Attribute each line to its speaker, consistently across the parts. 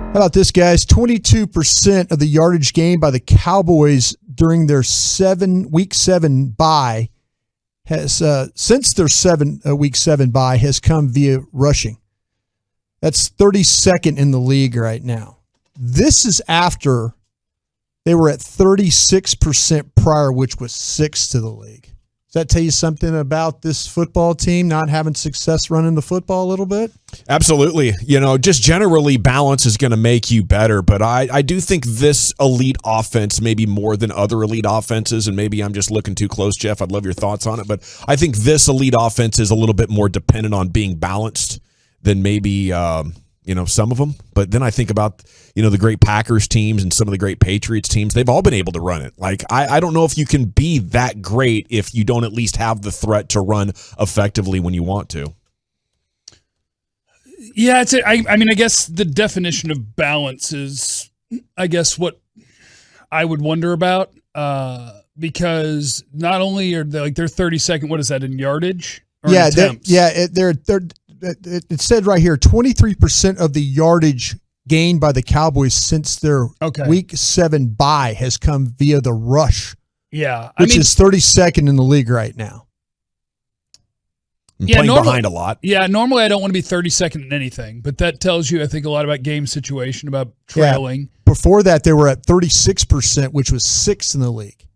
Speaker 1: How about this, guys? 22% of the yardage gained by the Cowboys during their week 7 bye has since their week 7 bye has come via rushing. That's 32nd in the league right now. This is after they were at 36% prior, which was 6th to the league. Does that tell you something about this football team not having success running the football a little bit?
Speaker 2: Absolutely. Just generally balance is going to make you better. But I do think this elite offense, maybe more than other elite offenses, and maybe I'm just looking too close, Jeff. I'd love your thoughts on it. But I think this elite offense is a little bit more dependent on being balanced than maybe some of them. But then I think about, the great Packers teams and some of the great Patriots teams. They've all been able to run it. Like, I don't know if you can be that great if you don't at least have the threat to run effectively when you want to.
Speaker 3: Yeah, I guess the definition of balance is, I guess, what I would wonder about because not only are they, they're 32nd, what is that, in yardage? Or in attempts?
Speaker 1: It said right here, 23% of the yardage gained by the Cowboys since their week 7 bye has come via the rush.
Speaker 3: Yeah.
Speaker 1: Which is 32nd in the league right now.
Speaker 2: Playing behind a lot.
Speaker 3: Yeah, normally I don't want to be 32nd in anything, but that tells you, I think, a lot about game situation, about trailing.
Speaker 1: Yeah. Before that, they were at 36%, which was 6th in the league.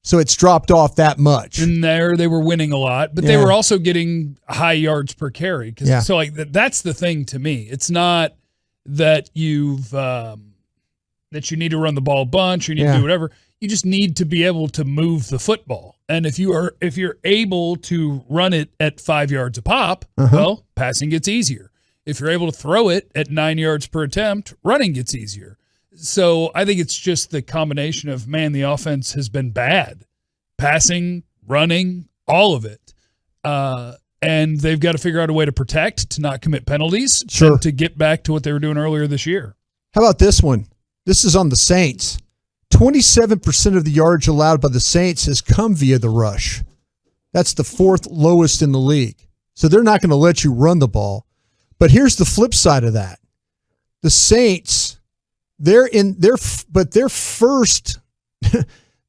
Speaker 1: So it's dropped off that much.
Speaker 3: And there they were winning a lot, but they were also getting high yards per carry. So that's the thing to me. It's not that that you need to run the ball a bunch or you need to do whatever. You just need to be able to move the football. And if you're able to run it at 5 yards a pop, well, passing gets easier. If you're able to throw it at 9 yards per attempt, running gets easier. So I think it's just the combination of, man, the offense has been bad. Passing, running, all of it. And they've got to figure out a way to protect, to not commit penalties, and to get back to what they were doing earlier this year.
Speaker 1: How about this one? This is on the Saints. 27% of the yardage allowed by the Saints has come via the rush. That's the 4th lowest in the league. So they're not going to let you run the ball. But here's the flip side of that. The Saints, they're first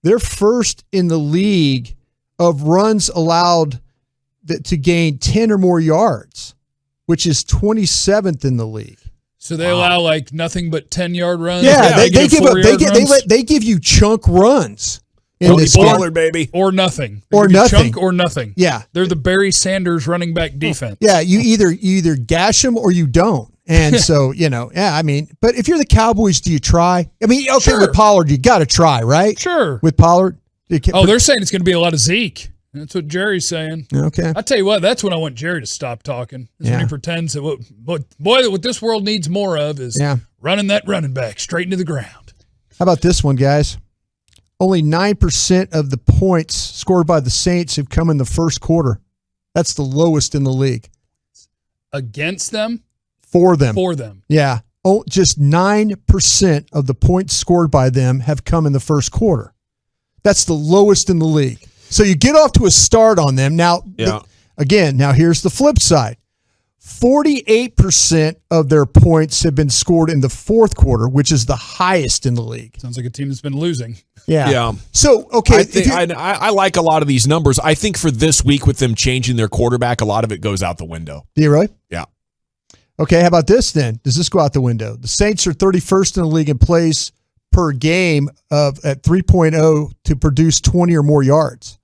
Speaker 1: they're first in the league of runs allowed to gain 10 or more yards, which is 27th in the league.
Speaker 3: So they allow nothing but 10-yard runs.
Speaker 1: Yeah, they give you chunk runs in this
Speaker 2: Pollard, baby,
Speaker 3: or nothing, chunk or nothing.
Speaker 1: Yeah,
Speaker 3: they're the Barry Sanders running back defense.
Speaker 1: Yeah, you either gash them or you don't. And so, but if you're the Cowboys, do you try? With Pollard, you got to try, right?
Speaker 3: Sure.
Speaker 1: With Pollard.
Speaker 3: They're saying it's going to be a lot of Zeke. That's what Jerry's saying.
Speaker 1: Okay.
Speaker 3: I tell you what, that's when I want Jerry to stop talking. When he pretends that what this world needs more of is running that running back straight into the ground.
Speaker 1: How about this one, guys? Only 9% of the points scored by the Saints have come in the first quarter. That's the lowest in the league.
Speaker 3: Against them?
Speaker 1: For them. Yeah. Just 9% of the points scored by them have come in the first quarter. That's the lowest in the league. So you get off to a start on them. Now, now here's the flip side. 48% of their points have been scored in the fourth quarter, which is the highest in the league.
Speaker 3: Sounds like a team that's been losing.
Speaker 1: Yeah. So, okay.
Speaker 2: I like a lot of these numbers. I think for this week with them changing their quarterback, a lot of it goes out the window.
Speaker 1: Do you really?
Speaker 2: Yeah.
Speaker 1: Okay, how about this then? Does this go out the window? The Saints are 31st in the league in plays per game at 3.0 to produce 20 or more yards.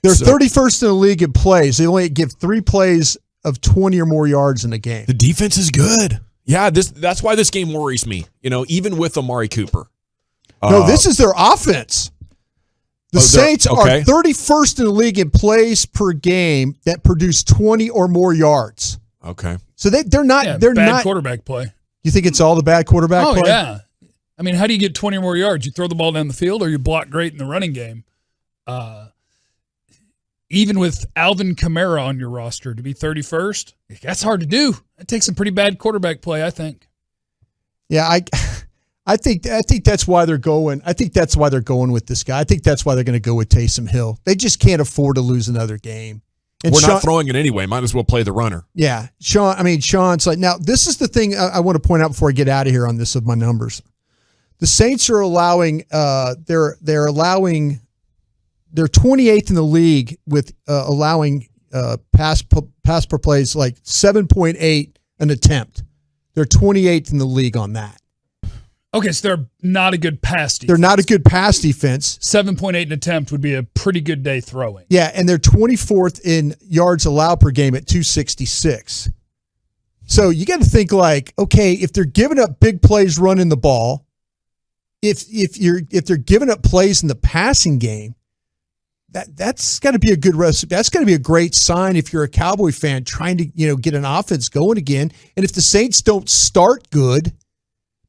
Speaker 1: They're 31st in the league in plays. They only give 3 plays of 20 or more yards in a game.
Speaker 2: The defense is good. Yeah, that's why this game worries me. Even with Amari Cooper.
Speaker 1: No, this is their offense. The Saints are 31st in the league in plays per game that produce 20 or more yards.
Speaker 2: Okay.
Speaker 1: So they're not
Speaker 3: bad quarterback play.
Speaker 1: You think it's all the bad quarterback play?
Speaker 3: Oh, yeah. I mean, how do you get 20 or more yards? You throw the ball down the field or you block great in the running game. Even with Alvin Kamara on your roster to be 31st, that's hard to do. It takes some pretty bad quarterback play, I think.
Speaker 1: Yeah, I think that's why they're going. I think that's why they're going with this guy. I think that's why they're going to go with Taysom Hill. They just can't afford to lose another game. And
Speaker 2: we're not throwing it anyway. Might as well play the runner.
Speaker 1: Yeah. Sean's like, now this is the thing I want to point out before I get out of here on this of my numbers. The Saints are allowing, they're 28th in the league with allowing pass per plays like 7.8 an attempt. They're 28th in the league on that.
Speaker 3: Okay, so they're not a good pass defense.
Speaker 1: They're not a good pass defense.
Speaker 3: 7.8 an attempt would be a pretty good day throwing.
Speaker 1: Yeah, and they're 24th in yards allowed per game at 266. So you got to think like, okay, if they're giving up big plays running the ball, if they're giving up plays in the passing game, that's got to be a good recipe. That's got to be a great sign if you're a Cowboy fan trying to get an offense going again. And if the Saints don't start good.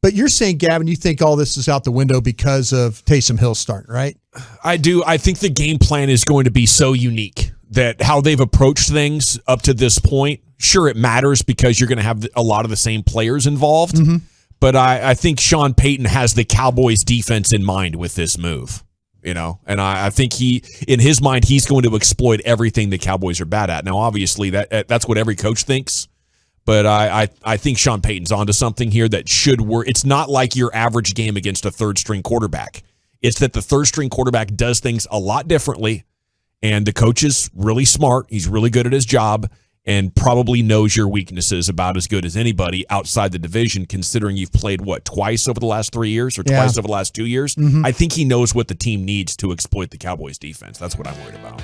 Speaker 1: But you're saying, Gavin, you think all this is out the window because of Taysom Hill starting, right?
Speaker 2: I do. I think the game plan is going to be so unique that how they've approached things up to this point, sure, it matters because you're going to have a lot of the same players involved. Mm-hmm. But I think Sean Payton has the Cowboys defense in mind with this move, and I think in his mind, he's going to exploit everything the Cowboys are bad at. Now, obviously, that's what every coach thinks. But I think Sean Payton's onto something here that should work. It's not like your average game against a third-string quarterback. It's that the third-string quarterback does things a lot differently, and the coach is really smart. He's really good at his job and probably knows your weaknesses about as good as anybody outside the division, considering you've played, twice over the last 3 years or twice over the last 2 years? Mm-hmm. I think he knows what the team needs to exploit the Cowboys defense. That's what I'm worried about.